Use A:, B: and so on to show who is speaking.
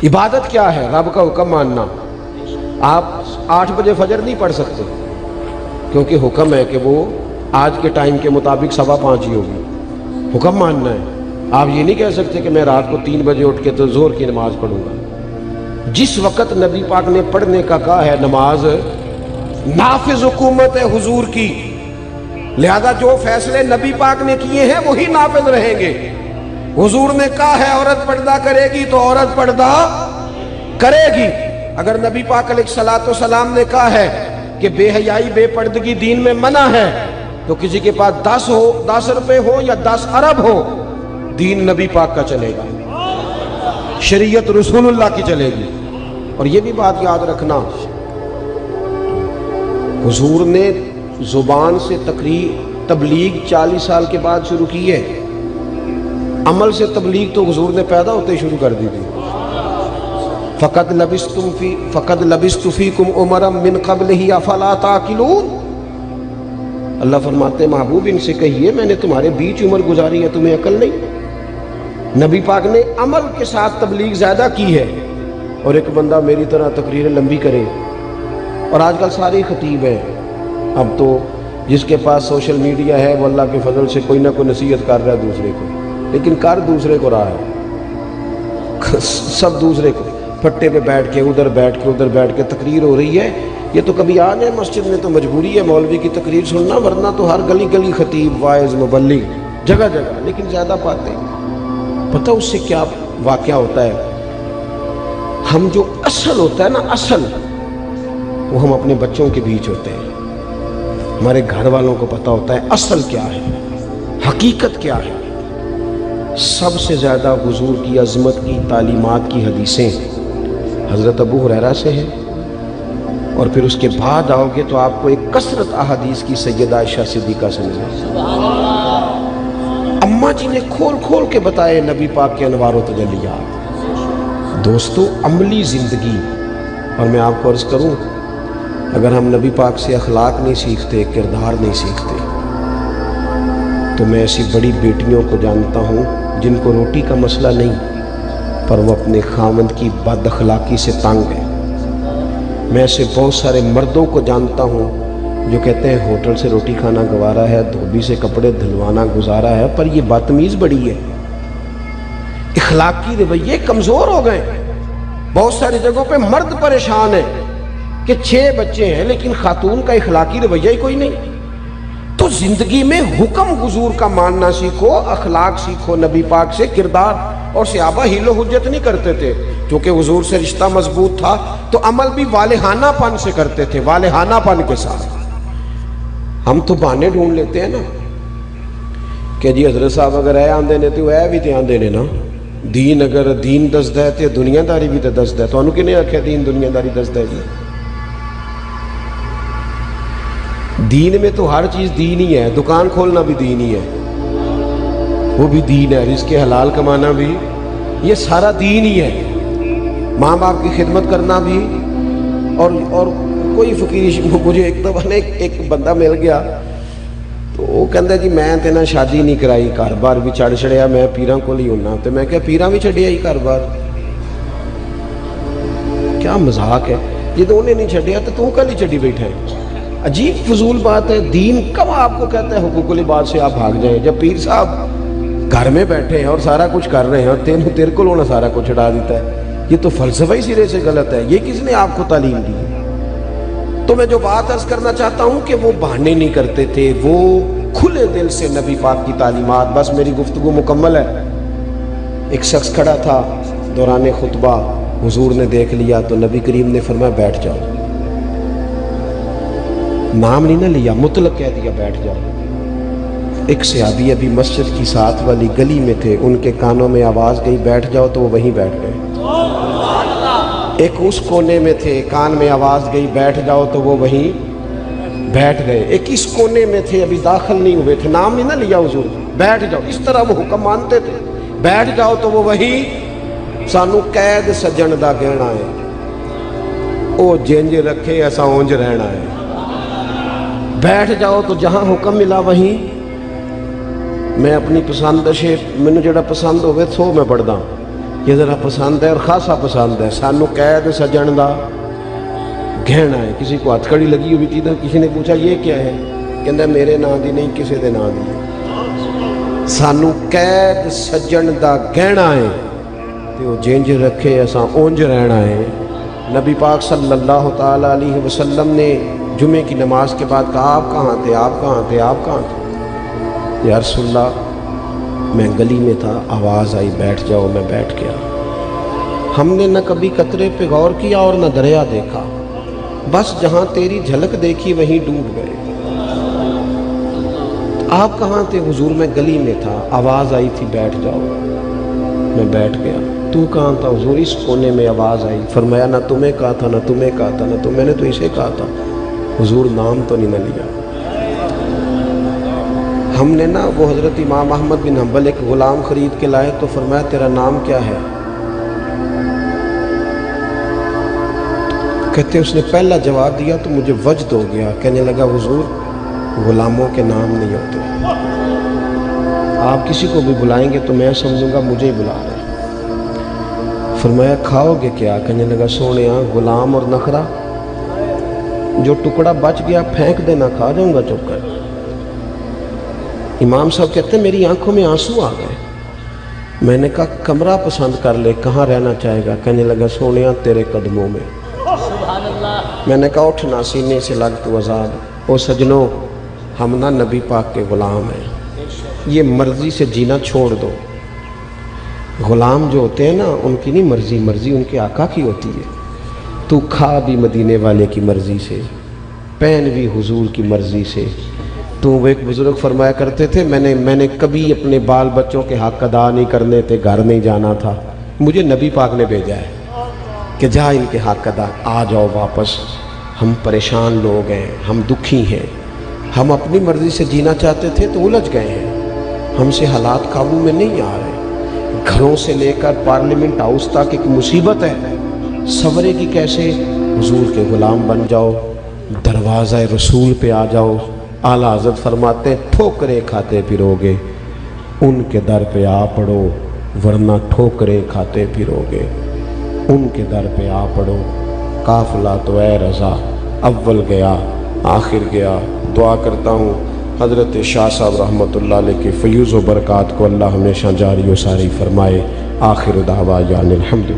A: عبادت کیا ہے؟ رب کا حکم ماننا. آپ 8 بجے فجر نہیں پڑھ سکتے کیونکہ حکم ہے کہ وہ آج کے ٹائم کے مطابق 5:15 ہی ہوگی. حکم ماننا ہے. آپ یہ نہیں کہہ سکتے کہ میں رات کو 3 بجے اٹھ کے تو ظہر کی نماز پڑھوں گا. جس وقت نبی پاک نے پڑھنے کا کہا ہے نماز نافذ حکومت ہے حضور کی، لہذا جو فیصلے نبی پاک نے کیے ہیں وہی نافذ رہیں گے. حضور نے کہا ہے عورت پردہ کرے گی تو عورت پردہ کرے گی. اگر نبی پاک علیہ الصلوۃ والسلام نے کہا ہے کہ بے حیائی بے پردگی دین میں منع ہے، تو کسی کے پاس 10 روپے ہو یا 10 ارب ہو، دین نبی پاک کا چلے گا، شریعت رسول اللہ کی چلے گی. اور یہ بھی بات یاد رکھنا، حضور نے زبان سے تبلیغ 40 سال کے بعد شروع کی ہے. عمل سے تبلیغ تو حضور نے پیدا ہوتے شروع کر دی تھی. فقد لبثت فیکم عمرا من قبلہ افلا تعقلون. اللہ فرماتے ہیں محبوب ان سے کہیے میں نے تمہارے بیچ عمر گزاری ہے، تمہیں عقل نہیں؟ نبی پاک نے عمل کے ساتھ تبلیغ زیادہ کی ہے. اور ایک بندہ میری طرح تقریر لمبی کرے، اور آج کل سارے خطیب ہیں، اب تو جس کے پاس سوشل میڈیا ہے وہ اللہ کے فضل سے کوئی نہ کوئی نصیحت کر رہا ہے دوسرے کو، لیکن کر دوسرے کو رہا ہے. سب دوسرے کو پھٹے پہ بیٹھ کے ادھر بیٹھ کے تقریر ہو رہی ہے. یہ تو کبھی آ جائے مسجد میں تو مجبوری ہے مولوی کی تقریر سننا، ورنہ تو ہر گلی خطیب واعظ مبلغ جگہ، لیکن زیادہ پاتے پتہ اس سے کیا واقعہ ہوتا ہے. ہم جو اصل ہوتا ہے نا، اصل وہ ہم اپنے بچوں کے بیچ ہوتے ہیں. ہمارے گھر والوں کو پتہ ہوتا ہے اصل کیا ہے، حقیقت کیا ہے. سب سے زیادہ حضور کی عظمت کی تعلیمات کی حدیثیں حضرت ابو ہریرہ سے ہیں، اور پھر اس کے بعد آؤ گے تو آپ کو ایک کثرت احادیث کی سیدہ عائشہ صدیقہ سے ملے. اماں جی نے کھول کے بتائے نبی پاک کے انوار و تجلیات. دوستو عملی زندگی، اور میں آپ کو عرض کروں اگر ہم نبی پاک سے اخلاق نہیں سیکھتے، کردار نہیں سیکھتے، تو میں ایسی بڑی بیٹیوں کو جانتا ہوں جن کو روٹی کا مسئلہ نہیں، پر وہ اپنے خاوند کی بد اخلاقی سے تنگ ہیں. میں ایسے بہت سارے مردوں کو جانتا ہوں جو کہتے ہیں ہوٹل سے روٹی کھانا گوارا ہے، دھوبی سے کپڑے دھلوانا گزارا ہے، پر یہ بدتمیز بڑی ہے. اخلاقی رویے کمزور ہو گئے. بہت ساری جگہوں پہ مرد پریشان ہے کہ 6 بچے ہیں لیکن خاتون کا اخلاقی رویہ ہی کوئی نہیں. تو زندگی میں حکم حضور کا ماننا سیکھو، اخلاق سیکھو نبی پاک سے، کردار. اور صحابہ ہیل و حجت نہیں کرتے تھے، کیونکہ حضور سے رشتہ مضبوط تھا تو عمل بھی والہانہ پن سے کرتے تھے، والہانہ پن کے ساتھ. ہم تو بہانے ڈھونڈ لیتے ہیں نا کہ جی حضرت صاحب اگر اے آندے نے تو اے بھی تے آندے نے نا. دین اگر دین دسدا ہے تے دنیا داری بھی تے دسدا ہے. تانوں کنے آکھیا دین دنیا داری دسدا ہے جی؟ دین میں تو ہر چیز دین ہی ہے. دکان کھولنا بھی دین ہی ہے، وہ بھی دین ہے. رزق حلال کمانا بھی یہ سارا دین ہی ہے. ماں باپ کی خدمت کرنا بھی. اور کوئی فقیر مجھے ایک دفعہ ایک بندہ مل گیا تو وہ کہندا جی میں تے نہ شادی نہیں کرائی، گھر بار بھی چھڑ چھڑیا، میں پیراں کول ہی ہونا. تو میں کہا پیراں بھی چھڈیا ہی گھر بار؟ کیا مذاق ہے. جدوں انہیں نہیں چھڈیا تو کل ہی چھڈی بیٹھا ہے. عجیب فضول بات ہے. دین کب آپ کو کہتا ہے حقوق العباد سے آپ بھاگ جائیں، جب پیر صاحب گھر میں بیٹھے ہیں اور سارا کچھ کر رہے ہیں اور تیرے کو لونا سارا کچھ چھڑا دیتا ہے؟ یہ تو فلسفہ ہی سرے سے غلط ہے. یہ کس نے آپ کو تعلیم دی؟ تو میں جو بات عرض کرنا چاہتا ہوں کہ وہ بہانے نہیں کرتے تھے، وہ کھلے دل سے نبی پاک کی تعلیمات. بس میری گفتگو مکمل ہے. ایک شخص کھڑا تھا دوران خطبہ، حضور نے دیکھ لیا تو نبی کریم نے فرمایا بیٹھ جاؤ. نام نہیں نہ لیا، مطلق کہہ دیا بیٹھ جاؤ. ایک صحابی ابھی مسجد کی ساتھ والی گلی میں تھے، ان کے کانوں میں آواز گئی بیٹھ جاؤ تو وہ وہیں بیٹھ گئے. ایک اس کونے میں تھے، کان میں آواز گئی بیٹھ جاؤ تو وہ وہیں بیٹھ گئے. ایک اس کونے میں تھے، ابھی داخل نہیں ہوئے تھے، نام نہیں نہ لیا حضور، بیٹھ جاؤ. اس طرح وہ حکم مانتے تھے، بیٹھ جاؤ تو وہ وہیں. سانو قید سجن دا کہنا ہے، او جنج رکھے ایسا اونج رہنا ہے. بیٹھ جاؤ تو جہاں حکم ملا وہیں. میں اپنی پسند سے مینوں جڑا پسند ہوئے سو میں پڑھدا، یہ ذرا پسند ہے اور خاصا پسند ہے. سانو قید سجن دا گہنا ہے. کسی کو ہتھ کڑی لگی ہوئی تھی تو کسی نے پوچھا یہ کیا ہے, کہندا میرے نام دی نہیں کسی دے نام دی. سانو قید سجن دا گہنا ہے تے وہ جنج رکھے اساں اونج رہنا ہے. نبی پاک صلی اللہ تعالیٰ علیہ وسلم نے جمعے کی نماز کے بعد کہا آپ کہاں تھے, آپ کہاں تھے, آپ کہاں تھے؟ یا رسول اللہ میں گلی میں تھا, آواز آئی بیٹھ جاؤ, میں بیٹھ گیا. ہم نے نہ کبھی قطرے پہ غور کیا اور نہ دریا دیکھا, بس جہاں تیری جھلک دیکھی وہیں ڈوب گئے. آپ کہاں تھے؟ حضور میں گلی میں تھا, آواز آئی تھی بیٹھ جاؤ, میں بیٹھ گیا. تو کہاں تھا؟ حضور اس کونے میں آواز آئی. فرمایا نہ تمہیں کہا تھا, نہ تمہیں کہا تھا, نہ میں نے تو اسے کہا تھا. حضور نام تو نہیں نہ لیا. ہم نے نا وہ حضرت امام احمد بن حنبل ایک غلام خرید کے لائے تو فرمایا تیرا نام کیا ہے؟ کہتے اس نے پہلا جواب دیا تو مجھے وجد ہو گیا. کہنے لگا حضور غلاموں کے نام نہیں ہوتے, آپ کسی کو بھی بلائیں گے تو میں سمجھوں گا مجھے ہی بلا رہے ہیں. فرمایا کھاؤ گے کیا؟ کہنے لگا سونیا غلام اور نخرا, جو ٹکڑا بچ گیا پھینک دینا, کھا جاؤں گا چپ کر. امام صاحب کہتے ہیں میری آنکھوں میں آنسو آ گئے. میں نے کہا کمرہ پسند کر لے, کہاں رہنا چاہے گا؟ کہنے لگا سونیا تیرے قدموں میں. میں نے کہا اٹھنا سینے سے لگ تو آزاد. او سجنوں ہم نا نبی پاک کے غلام ہیں, یہ مرضی سے جینا چھوڑ دو. غلام جو ہوتے ہیں نا ان کی نہیں مرضی, مرضی ان کے آقا کی ہوتی ہے. تو کھا بھی مدینے والے کی مرضی سے, پہن بھی حضور کی مرضی سے. تو وہ ایک بزرگ فرمایا کرتے تھے میں نے کبھی اپنے بال بچوں کے حق ادا نہیں کرنے تھے, گھر نہیں جانا تھا, مجھے نبی پاک نے بھیجا ہے کہ جا ان کے حق ادا, آ جاؤ واپس. ہم پریشان لوگ ہیں, ہم دکھی ہیں, ہم اپنی مرضی سے جینا چاہتے تھے تو الجھ گئے ہیں, ہم سے حالات قابو میں نہیں آ رہے. گھروں سے لے کر پارلیمنٹ ہاؤس تک ایک مصیبت ہے, سورے کی کیسے؟ حضور کے غلام بن جاؤ, دروازہ رسول پہ آ جاؤ. اعلیٰ حضرت فرماتے ٹھوکریں کھاتے پھرو گے, ان کے در پہ آ پڑو ورنہ ٹھوکریں کھاتے پھرو گے. ان کے در پہ آ پڑو. قافلہ تو اے رضا اول گیا آخر گیا. دعا کرتا ہوں حضرت شاہ صاحب رحمۃ اللہ علیہ کے فیوز و برکات کو اللہ ہمیشہ جاری و ساری فرمائے. آخر دعوانا الحمد.